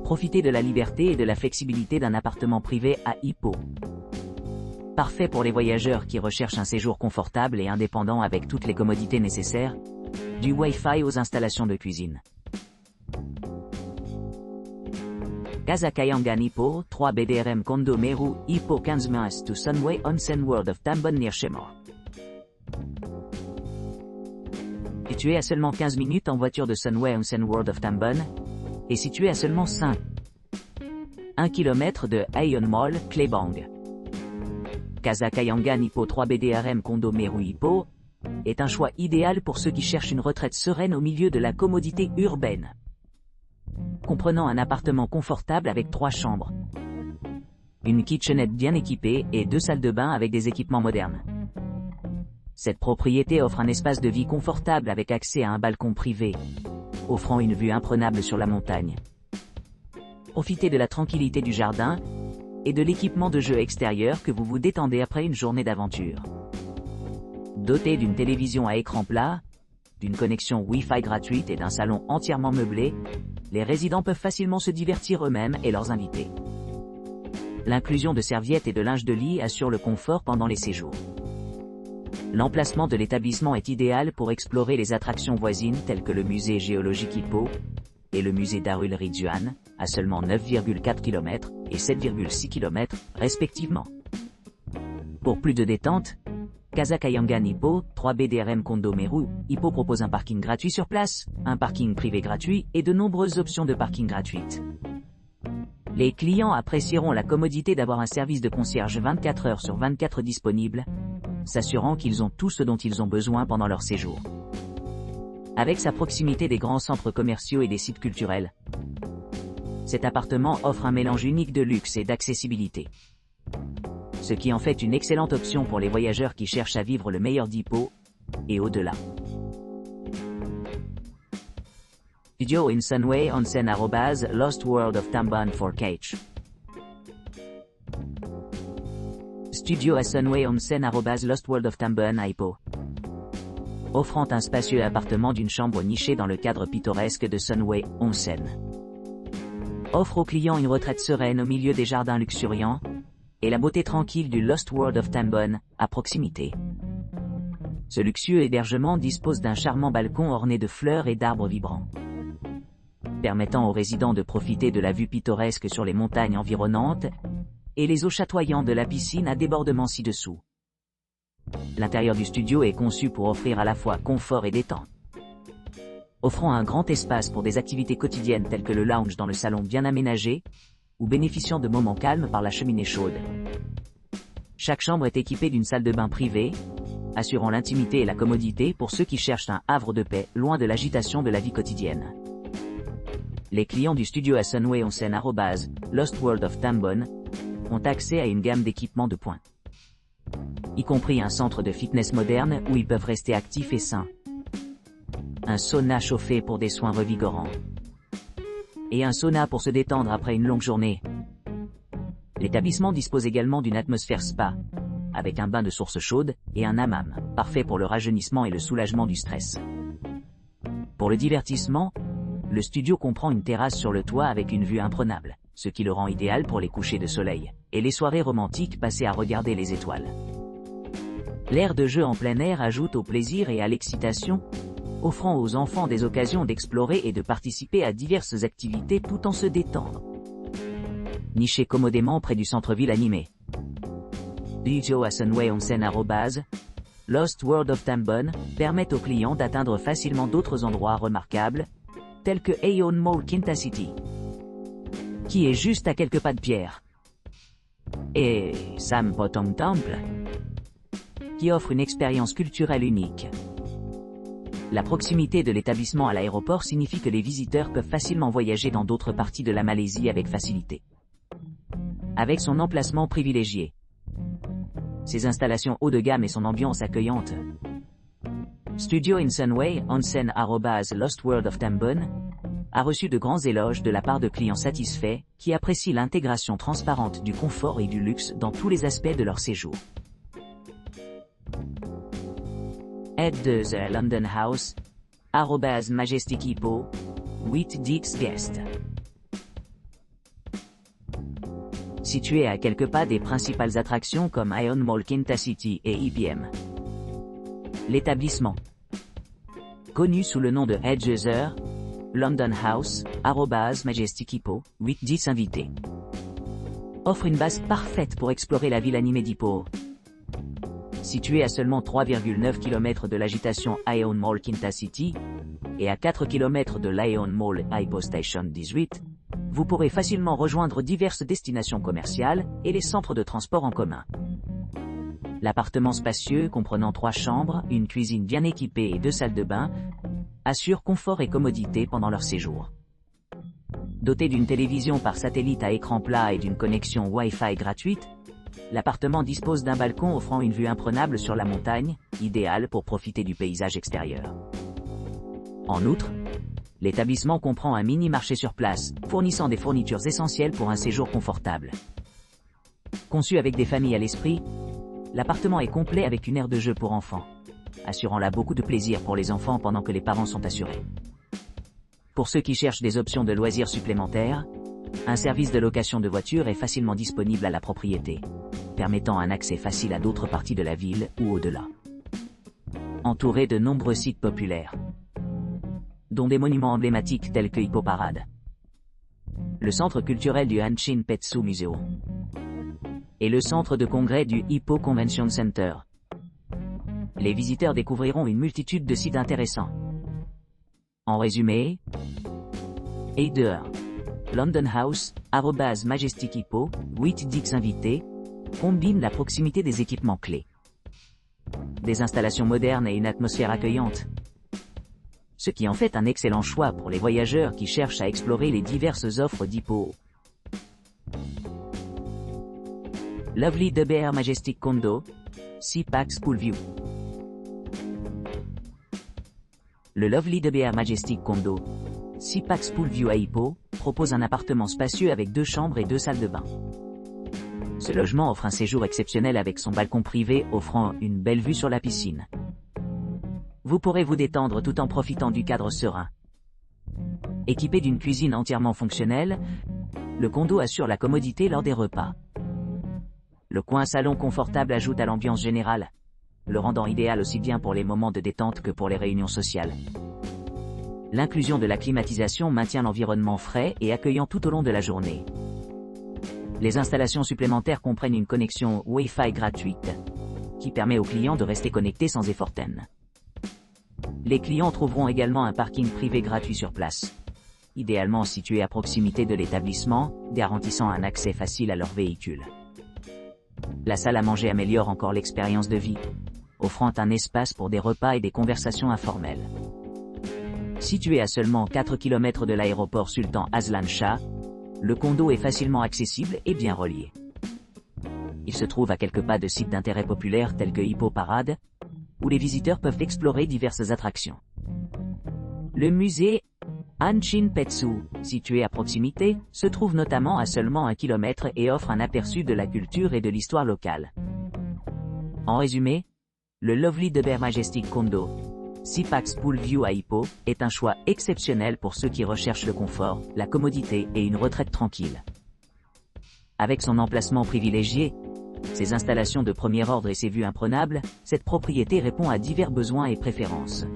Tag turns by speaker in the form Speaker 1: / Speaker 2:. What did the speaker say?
Speaker 1: Profitez de la liberté et de la flexibilité d'un appartement privé à Hippo. Parfait pour les voyageurs qui recherchent un séjour confortable et indépendant avec toutes les commodités nécessaires, du Wi-Fi aux installations de cuisine. Casa Kayangan Hippo, 3 BDRM Kondo Meru, Hippo 15 miles to Sunway Onsen World of Tambon near Shemor. Situé à seulement 15 minutes en voiture de Sunway Onsen World of Tambon, et situé à seulement 1 km de Aeon Mall, Klebang. Casa Kayangan Hippo 3 BDRM Kondo Meru Hippo est un choix idéal pour ceux qui cherchent une retraite sereine au milieu de la commodité urbaine. Comprenant un appartement confortable avec 3 chambres, une kitchenette bien équipée et 2 salles de bain avec des équipements modernes. Cette propriété offre un espace de vie confortable avec accès à un balcon privé, offrant une vue imprenable sur la montagne. Profitez de la tranquillité du jardin et de l'équipement de jeu extérieur que vous vous détendez après une journée d'aventure. Doté d'une télévision à écran plat, d'une connexion Wi-Fi gratuite et d'un salon entièrement meublé, les résidents peuvent facilement se divertir eux-mêmes et leurs invités. L'inclusion de serviettes et de linge de lit assure le confort pendant les séjours. L'emplacement de l'établissement est idéal pour explorer les attractions voisines telles que le musée géologique Hippo et le musée Darul Ridjuan, à seulement 9,4 km et 7,6 km, respectivement. Pour plus de détente, Casa Kayangan Hippo, 3 BDRM Kondo Meru, Hippo propose un parking gratuit sur place, un parking privé gratuit et de nombreuses options de parking gratuites. Les clients apprécieront la commodité d'avoir un service de concierge 24 heures sur 24 disponible, s'assurant qu'ils ont tout ce dont ils ont besoin pendant leur séjour. Avec sa proximité des grands centres commerciaux et des sites culturels, cet appartement offre un mélange unique de luxe et d'accessibilité, ce qui en fait une excellente option pour les voyageurs qui cherchent à vivre le meilleur d'Hippo et au-delà. Studio in Sunway Onsen @ Lost World of Tambon for Catch. Studio à Sunway Onsen @ Lost World of Tambon à Hippo. Offrant un spacieux appartement d'une chambre nichée dans le cadre pittoresque de Sunway Onsen. Offre aux clients une retraite sereine au milieu des jardins luxuriants et la beauté tranquille du Lost World of Tambon, à proximité. Ce luxueux hébergement dispose d'un charmant balcon orné de fleurs et d'arbres vibrants, permettant aux résidents de profiter de la vue pittoresque sur les montagnes environnantes et les eaux chatoyantes de la piscine à débordement ci-dessous. L'intérieur du studio est conçu pour offrir à la fois confort et détente, offrant un grand espace pour des activités quotidiennes telles que le lounge dans le salon bien aménagé, ou bénéficiant de moments calmes par la cheminée chaude. Chaque chambre est équipée d'une salle de bain privée, assurant l'intimité et la commodité pour ceux qui cherchent un havre de paix, loin de l'agitation de la vie quotidienne. Les clients du studio à Sunway Onsen @ Lost World of Tambon ont accès à une gamme d'équipements de pointe, y compris un centre de fitness moderne où ils peuvent rester actifs et sains, un sauna chauffé pour des soins revigorants, et un sauna pour se détendre après une longue journée. L'établissement dispose également d'une atmosphère spa, avec un bain de source chaude et un hammam, parfait pour le rajeunissement et le soulagement du stress. Pour le divertissement, le studio comprend une terrasse sur le toit avec une vue imprenable, ce qui le rend idéal pour les couchers de soleil et les soirées romantiques passées à regarder les étoiles. L'aire de jeu en plein air ajoute au plaisir et à l'excitation, offrant aux enfants des occasions d'explorer et de participer à diverses activités tout en se détendant. Niché commodément près du centre-ville animé. Studio à Sunway Onsen @ Lost World of Tambon permet aux clients d'atteindre facilement d'autres endroits remarquables, tels que Aeon Mall Kinta City, qui est juste à quelques pas de pierre, et Sam Potong Temple, qui offre une expérience culturelle unique. La proximité de l'établissement à l'aéroport signifie que les visiteurs peuvent facilement voyager dans d'autres parties de la Malaisie avec facilité. Avec son emplacement privilégié, ses installations haut de gamme et son ambiance accueillante, Studio in Sunway Onsen @ Lost World of Tambon a reçu de grands éloges de la part de clients satisfaits qui apprécient l'intégration transparente du confort et du luxe dans tous les aspects de leur séjour. Aide de The London House @ Majestic Hippo 8 Dix Guest. situé à quelques pas des principales attractions comme Ion Mall City et IBM. L'établissement, connu sous le nom de Hedgehog, London House, @Majestic Hippo, 8-10 invités, offre une base parfaite pour explorer la ville animée d'Hippo. Situé à seulement 3,9 km de l'agitation Ion Mall City et à 4 km de l'Ion Mall Hippo Station 18, vous pourrez facilement rejoindre diverses destinations commerciales et les centres de transport en commun. L'appartement spacieux comprenant 3 chambres, une cuisine bien équipée et 2 salles de bain assure confort et commodité pendant leur séjour. Doté d'une télévision par satellite à écran plat et d'une connexion Wi-Fi gratuite, l'appartement dispose d'un balcon offrant une vue imprenable sur la montagne, idéale pour profiter du paysage extérieur. En outre, l'établissement comprend un mini-marché sur place, fournissant des fournitures essentielles pour un séjour confortable. Conçu avec des familles à l'esprit, l'appartement est complet avec une aire de jeu pour enfants, assurant là beaucoup de plaisir pour les enfants pendant que les parents sont assurés. Pour ceux qui cherchent des options de loisirs supplémentaires, un service de location de voitures est facilement disponible à la propriété, permettant un accès facile à d'autres parties de la ville ou au-delà. Entouré de nombreux sites populaires, dont des monuments emblématiques tels que Hippo Parade, le centre culturel du Hanshin Petsu Museum et le centre de congrès du Hippo Convention Center. Les visiteurs découvriront une multitude de sites intéressants. En résumé, Heider, London House, @Majestic Hippo, 8-10 invités, combine la proximité des équipements clés, des installations modernes et une atmosphère accueillante, ce qui en fait un excellent choix pour les voyageurs qui cherchent à explorer les diverses offres d'Hippo. Lovely DBR Majestic Condo, Sea-Pax Poolview. Le Lovely DBR Majestic Condo, Sea-Pax Poolview à Hippo, propose un appartement spacieux avec 2 chambres et 2 salles de bain. Ce logement offre un séjour exceptionnel avec son balcon privé offrant une belle vue sur la piscine. Vous pourrez vous détendre tout en profitant du cadre serein. Équipé d'une cuisine entièrement fonctionnelle, le condo assure la commodité lors des repas. Le coin salon confortable ajoute à l'ambiance générale, le rendant idéal aussi bien pour les moments de détente que pour les réunions sociales. L'inclusion de la climatisation maintient l'environnement frais et accueillant tout au long de la journée. Les installations supplémentaires comprennent une connexion Wi-Fi gratuite, qui permet aux clients de rester connectés sans effort. Les clients trouveront également un parking privé gratuit sur place, idéalement situé à proximité de l'établissement, garantissant un accès facile à leur véhicule. La salle à manger améliore encore l'expérience de vie, offrant un espace pour des repas et des conversations informelles. Situé à seulement 4 km de l'aéroport Sultan Azlan Shah, le condo est facilement accessible et bien relié. Il se trouve à quelques pas de sites d'intérêt populaires tels que Hippo Parade, où les visiteurs peuvent explorer diverses attractions. Le musée Hanshin Petsu, situé à proximité, se trouve notamment à seulement 1 km et offre un aperçu de la culture et de l'histoire locale. En résumé, le Lovely DBR Majestic Condo, Sea-Pax Poolview à Hippo, est un choix exceptionnel pour ceux qui recherchent le confort, la commodité et une retraite tranquille. Avec son emplacement privilégié, ses installations de premier ordre et ses vues imprenables, cette propriété répond à divers besoins et préférences.